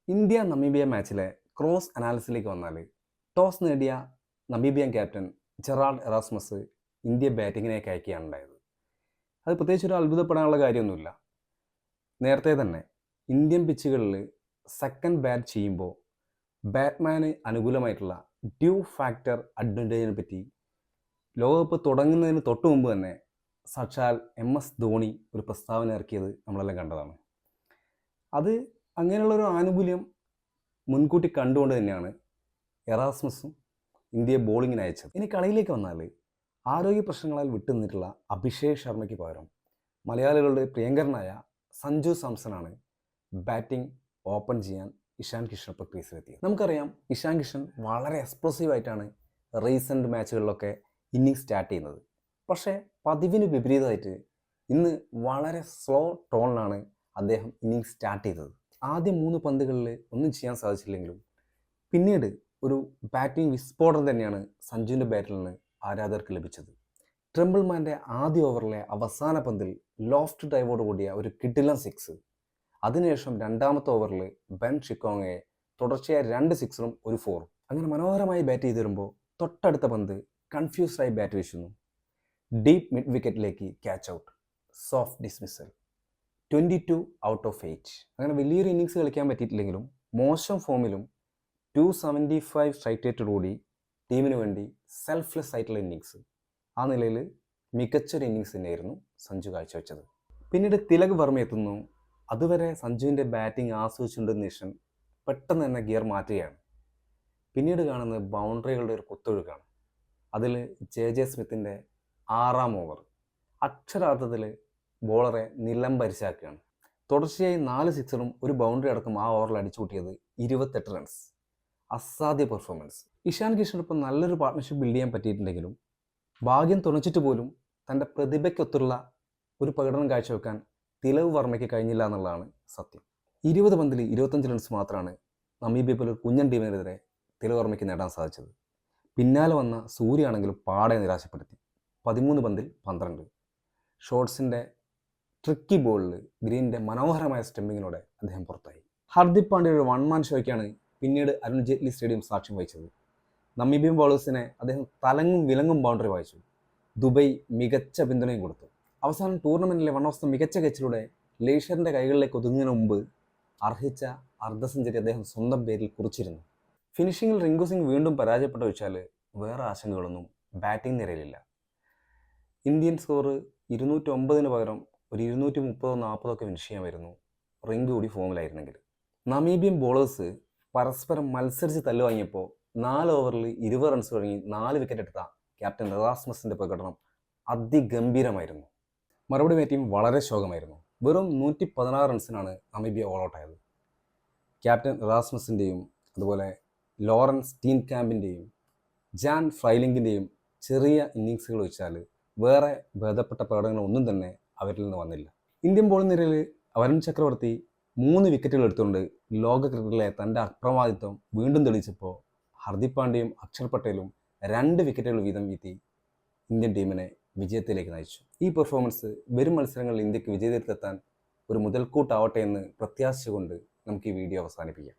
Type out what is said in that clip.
India Namibia മാച്ചിലെ cross അനാലിസിലേക്ക് വന്നാൽ ടോസ് നേടിയ Namibian captain Gerald Erasmus India ബാറ്റിങ്ങിലേക്ക് അയക്കുകയാണ് ഉണ്ടായത്. അത് പ്രത്യേകിച്ച് ഒരു അത്ഭുതപ്പെടാനുള്ള കാര്യമൊന്നുമില്ല. നേരത്തെ തന്നെ ഇന്ത്യൻ പിച്ചുകളിൽ സെക്കൻഡ് ബാറ്റ് ചെയ്യുമ്പോൾ ബാറ്റ്മാന് അനുകൂലമായിട്ടുള്ള ഡ്യൂ ഫാക്ടർ അഡ്വാൻറ്റേജിനെ പറ്റി ലോകകപ്പ് തുടങ്ങുന്നതിന് തൊട്ട് മുമ്പ് തന്നെ സാക്ഷാൽ MS ധോണി ഒരു പ്രസ്താവന ഇറക്കിയത് നമ്മളെല്ലാം കണ്ടതാണ്. അത് അങ്ങനെയുള്ളൊരു ആനുകൂല്യം മുൻകൂട്ടി കണ്ടുകൊണ്ട് തന്നെയാണ് എറാസ്മസും ഇന്ത്യയെ ബോളിങ്ങിന് അയച്ചത്. ഇനി കളിയിലേക്ക് വന്നാൽ ആരോഗ്യ പ്രശ്നങ്ങളാൽ വിട്ടുനിന്നിട്ടുള്ള അഭിഷേക് ശർമ്മയ്ക്ക് പകരം മലയാളികളുടെ പ്രിയങ്കരനായ സഞ്ജു സാംസണാണ് ബാറ്റിംഗ് ഓപ്പൺ ചെയ്യാൻ ഇഷാൻ കിഷൻ ഇപ്പോൾ ക്രീസിലെത്തിയത്. നമുക്കറിയാം, ഇഷാൻ കിഷൻ വളരെ എക്സ്പ്ലോസീവായിട്ടാണ് റീസെൻറ്റ് മാച്ചുകളിലൊക്കെ ഇന്നിങ്സ് സ്റ്റാർട്ട് ചെയ്യുന്നത്. പക്ഷേ പതിവിന് വിപരീതമായിട്ട് ഇന്ന് വളരെ സ്ലോ ടോണിലാണ് അദ്ദേഹം ഇന്നിങ്സ് സ്റ്റാർട്ട് ചെയ്തത്. ആദ്യ 3 പന്തുകളിൽ ഒന്നും ചെയ്യാൻ സാധിച്ചില്ലെങ്കിലും പിന്നീട് ഒരു ബാറ്റിംഗ് വിസ്ഫോടനം തന്നെയാണ് സഞ്ജുവിൻ്റെ ബാറ്റിൽ നിന്ന് ആരാധകർക്ക് ലഭിച്ചത്. ട്രെമ്പിൾമാൻ്റെ ആദ്യ ഓവറിലെ അവസാന പന്തിൽ ലോഫ്റ്റ് ഡ്രൈവോട് കൂടിയ ഒരു കിടിലൻ 6. അതിനുശേഷം രണ്ടാമത്തെ ഓവറിൽ ബെൻ ഷിക്കോങ്ങയെ തുടർച്ചയായ 2 6-ഉം ഒരു 4. അങ്ങനെ മനോഹരമായി ബാറ്റ് ചെയ്ത് വരുമ്പോൾ തൊട്ടടുത്ത പന്ത് കൺഫ്യൂസ്ഡായി ബാറ്റ് വീശുന്നു. ഡീപ്പ് മിഡ് വിക്കറ്റിലേക്ക് catch out, soft dismissal, 22 out of 8. അങ്ങനെ വലിയൊരു ഇന്നിങ്സ് കളിക്കാൻ പറ്റിയിട്ടില്ലെങ്കിലും മോശം ഫോമിലും 275 സ്ട്രൈക്ക് റേറ്റോടുകൂടി ടീമിന് വേണ്ടി സെൽഫ്ലെസ് ആയിട്ടുള്ള ഇന്നിങ്സ്, ആ നിലയിൽ മികച്ചൊരു ഇന്നിങ്സ് തന്നെയായിരുന്നു സഞ്ജു കാഴ്ചവെച്ചത്. പിന്നീട് തിലക് വർമ്മ എത്തുന്നു. അതുവരെ സഞ്ജുവിൻ്റെ ബാറ്റിംഗ് ആസ്വദിച്ചുകൊണ്ടിരുന്ന നിഷൻ പെട്ടെന്ന് തന്നെ ഗിയർ മാറ്റുകയാണ്. പിന്നീട് കാണുന്നത് ബൗണ്ടറികളുടെ ഒരു കുത്തൊഴുക്കാണ്. അതിൽ JJ സ്മിത്തിൻ്റെ 6-ാം ഓവർ അക്ഷരാർത്ഥത്തിൽ ബോളറെ നിലം പരിശാക്കുകയാണ്. തുടർച്ചയായി 4 6-ഉം ഒരു ബൗണ്ടറി അടക്കം ആ ഓവറിൽ അടിച്ചു കൂട്ടിയത് 28 റൺസ്. അസാധ്യ പെർഫോമൻസ്. ഇഷാൻ കിഷനൊപ്പം നല്ലൊരു പാർട്ട്ണർഷിപ്പ് ബിൽഡ് ചെയ്യാൻ പറ്റിയിട്ടുണ്ടെങ്കിലും ഭാഗ്യം തുണച്ചിട്ട് പോലും തൻ്റെ പ്രതിഭയ്ക്കൊത്തുള്ള ഒരു പ്രകടനം കാഴ്ചവെക്കാൻ തിലക് വർമ്മയ്ക്ക് കഴിഞ്ഞില്ല എന്നുള്ളതാണ് സത്യം. 20 പന്തിൽ 25 റൺസ് മാത്രമാണ് നമീബിയ പോലെ കുഞ്ഞൻ ടീമിനെതിരെ തിലക് വർമ്മയ്ക്ക് നേടാൻ സാധിച്ചത്. പിന്നാലെ വന്ന സൂര്യയാണെങ്കിലും പാടെ നിരാശപ്പെടുത്തി. 13 പന്തിൽ 12. ഷോർട്സിൻ്റെ ട്രിക്കി ബോളിൽ ഗ്രീനിൻ്റെ മനോഹരമായ സ്റ്റമ്പിങ്ങിലൂടെ അദ്ദേഹം പുറത്തായി. ഹർദിക് പാണ്ഡ്യയുടെ ഒരു 1 മാൻ ഷോയ്ക്കാണ് പിന്നീട് അരുൺ ജെയ്റ്റ്ലി സ്റ്റേഡിയം സാക്ഷ്യം വഹിച്ചത്. നമീബിയൻ ബോളേഴ്സിനെ അദ്ദേഹം തലങ്ങും വിലങ്ങും ബൗണ്ടറി വായിച്ചു. ദുബൈ മികച്ച പിന്തുണയും കൊടുത്തു. അവസാനം ടൂർണമെൻറ്റിലെ 1 ഓഫ് ദ മികച്ച കച്ചിലൂടെ ലേഷറിൻ്റെ കൈകളിലേക്ക് ഒതുങ്ങുന്നതിന് മുമ്പ് അർഹിച്ച അർദ്ധ സെഞ്ചുറി അദ്ദേഹം സ്വന്തം പേരിൽ കുറിച്ചിരുന്നു. ഫിനിഷിങ്ങിൽ റിങ്കു സിംഗ് വീണ്ടും പരാജയപ്പെട്ടു വെച്ചാൽ വേറെ ആശങ്കകളൊന്നും ബാറ്റിംഗ് നിരയിലില്ല. ഇന്ത്യൻ സ്കോർ 209 പകരം ഒരു 230-40 ഫിനിഷ് ചെയ്യാമായിരുന്നു റിങ്കു കൂടി ഫോമിലായിരുന്നെങ്കിൽ. നമീബിയൻ ബോളേഴ്സ് പരസ്പരം മത്സരിച്ച് തല്ലുവാങ്ങിയപ്പോൾ 4 ഓവറിൽ 20 റൺസ് കഴിഞ്ഞ് 4 വിക്കറ്റ് എടുത്ത ക്യാപ്റ്റൻ എറാസ്മസിൻ്റെ പ്രകടനം അതിഗംഭീരമായിരുന്നു. മറുപടി ബാറ്റിംഗ് വളരെ ശോകമായിരുന്നു. വെറും 116 റൺസിനാണ് നമീബിയ ഓൾ ഔട്ടായത്. ക്യാപ്റ്റൻ എറാസ്മസിൻ്റെയും അതുപോലെ ലോറൻസ് സ്റ്റീൻ ക്യാമ്പിൻ്റെയും ജാൻ ഫ്രൈലിംഗിൻ്റെയും ചെറിയ ഇന്നിങ്സുകൾ വെച്ചാൽ വേറെ ഭേദപ്പെട്ട പ്രകടനങ്ങളൊന്നും തന്നെ അവരിൽ നിന്ന് വന്നില്ല. ഇന്ത്യൻ ബോളിംഗ് നിരയിൽ വരുൺ ചക്രവർത്തി 3 വിക്കറ്റുകൾ എടുത്തുകൊണ്ട് ലോക ക്രിക്കറ്റിലെ തൻ്റെ അപ്രമാദിത്വം വീണ്ടും തെളിയിച്ചപ്പോൾ ഹർദിക് പാണ്ഡ്യയും അക്ഷർ പട്ടേലും 2 വിക്കറ്റുകൾ വീതം വീഴ്ത്തി ഇന്ത്യൻ ടീമിനെ വിജയത്തിലേക്ക് നയിച്ചു. ഈ പെർഫോമൻസ് വരും മത്സരങ്ങളിൽ ഇന്ത്യക്ക് വിജയത്തിലെത്താൻ ഒരു മുതൽക്കൂട്ടാവട്ടെ എന്ന് പ്രത്യാശിച്ചുകൊണ്ട് നമുക്ക് ഈ വീഡിയോ അവസാനിപ്പിക്കാം.